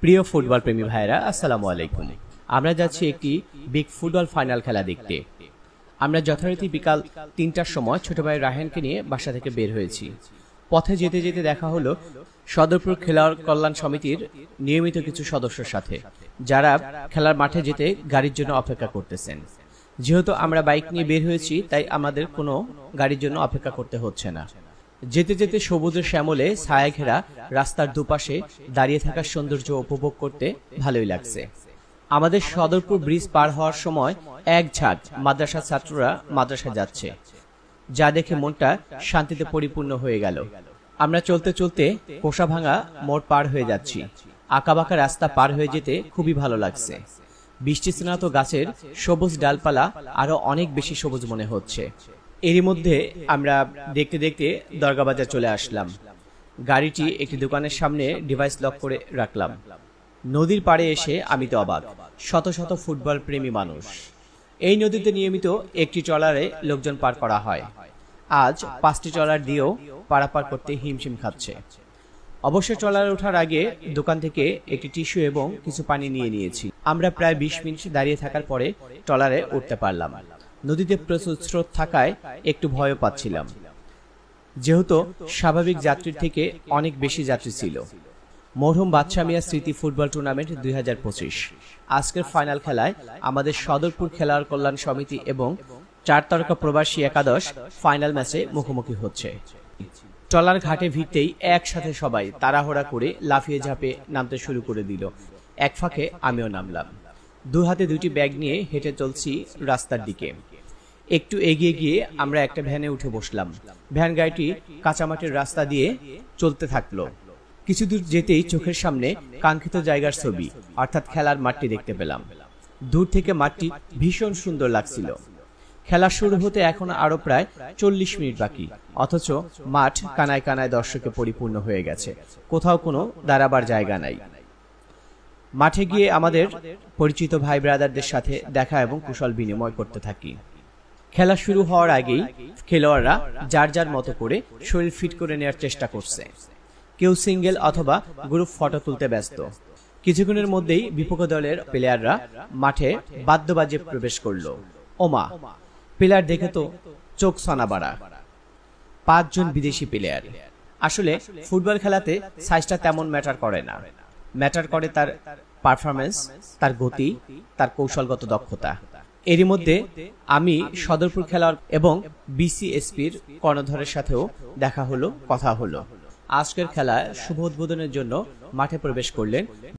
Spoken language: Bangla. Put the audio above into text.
প্রিয় ফুটবল প্রেমী ভাইরা, আসসালামু আলাইকুম। আমরা যাচ্ছি একটি বিগ ফুটবল ফাইনাল খেলা দেখতে। আমরা যথারীতি বিকাল ৩টার সময় ছোট ভাই রায়হানকে নিয়ে বাসা থেকে বের হয়েছি। পথে যেতে যেতে দেখা হলো সদরপুর খেলোয়াড় কল্যাণ সমিতির নিয়মিত কিছু সদস্যর সাথে, যারা খেলার মাঠে যেতে গাড়ির জন্য অপেক্ষা করতেছেন। যেহেতু আমরা বাইক নিয়ে বের হয়েছি, তাই আমাদের কোনো গাড়ির জন্য অপেক্ষা করতে হচ্ছে না। যেতে যেতে সবুজের শ্যামলে ছায়া ঘেরা রাস্তার দুপাশে দাঁড়িয়ে থাকার সৌন্দর্য উপভোগ করতে ভালোই লাগছে। আমাদের সদরপুর ব্রিজ পার হওয়ার সময় এক ঝাঁক মাদ্রাসার ছাত্ররা মাদ্রাসায় যাচ্ছে, যা দেখে মনটা শান্তিতে পরিপূর্ণ হয়ে গেল। আমরা চলতে চলতে কোষাভাঙা মোড় পার হয়ে যাচ্ছি। আঁকাবাঁকা রাস্তা পার হয়ে যেতে খুবই ভালো লাগছে। বৃষ্টি স্নাত গাছের সবুজ ডালপালা আরো অনেক বেশি সবুজ মনে হচ্ছে। এরই মধ্যে আমরা দেখতে দেখতে দরগা বাজার চলে আসলাম। গাড়িটি একটি দোকানের সামনে ডিভাইস লক করে রাখলাম। নদীর পাড়ে এসে আমি তো অবাক, শত শত ফুটবল প্রেমী মানুষ। এই নদীতে নিয়মিত একটি ট্রলারে লোকজন পার করা হয়। আজ 5টি ট্রলার দিয়েও পারাপার করতে হিমশিম খাচ্ছে। অবশ্য ট্রলারে ওঠার আগে দোকান থেকে একটি টিস্যু এবং কিছু পানি নিয়ে নিয়েছি। আমরা প্রায় 20 মিনিট দাঁড়িয়ে থাকার পরে ট্রলারে উঠতে পারলাম। নদীতে প্রচুর স্রোত থাকায় একটু ভয়ও পাচ্ছিলাম, যেহেতু স্বাভাবিক যাত্রীর থেকে অনেক বেশি যাত্রী ছিল। মরহুম বাদশা মিয়া স্মৃতি ফুটবল টুর্নামেন্ট 2025 আজকের ফাইনাল খেলায় আমাদের সদরপুর খেলোয়াড় কল্যাণ সমিতি এবং 4 তারকা প্রবাসী একাদশ ফাইনাল ম্যাচে মুখোমুখি হচ্ছে। ট্রলার ঘাটে ভিড়তেই একসাথে সবাই তাড়াহুড়া করে লাফিয়ে ঝাঁপে নামতে শুরু করে দিল। এক ফাঁকে আমিও নামলাম। দু হাতে 2টি ব্যাগ নিয়ে হেঁটে চলছি রাস্তার দিকে। একটু এগিয়ে গিয়ে আমরা একটা ভ্যানে উঠে বসলাম। ভ্যান গাড়িটি কাঁচামাটির রাস্তা দিয়ে চলতে থাকলো। কিছু দূর যেতেই চোখের সামনে কাঙ্ক্ষিত জায়গার ছবি, অর্থাৎ খেলার মাঠটি দেখতে পেলাম। দূর থেকে মাঠটি ভীষণ সুন্দর লাগছিল। খেলা শুরু হতে এখন আরো প্রায় 40 মিনিট বাকি, অথচ মাঠ কানায় কানায় দর্শকে পরিপূর্ণ হয়ে গেছে। কোথাও কোনো দাঁড়াবার জায়গা নাই। মাঠে গিয়ে আমাদের পরিচিত ভাই ব্রাদারদের সাথে দেখা এবং কুশল বিনিময় করতে থাকি। খেলা শুরু হওয়ার আগেই খেলোয়াড়রা যার যার মতো করে শরীর ফিট করে নেওয়ার চেষ্টা করছে। কেউ সিঙ্গেল অথবা গ্রুপ ফটো তুলতে ব্যস্ত। কিছুক্ষণের মধ্যেই বিপক্ষ দলের প্লেয়াররা মাঠে বাদ্য বাজে প্রবেশ করলো। ওমা, প্লেয়ার দেখে তো চোখ সানাবাড়া। 5 জন বিদেশি প্লেয়ার। আসলে ফুটবল খেলাতে সাইজটা তেমন ম্যাটার করে না, ম্যাটার করে তার পারফরমেন্স, তার গতি, তার কৌশলগত দক্ষতা। এরই মধ্যে আমি সদরপুর খেলোয়াড় এবং বিসিএসপির কর্ণধরের সাথেও দেখা হলো, কথা হলো। আজকের খেলায় শুভ উদ্বোধনের জন্য মাঠে প্রবেশ করলেন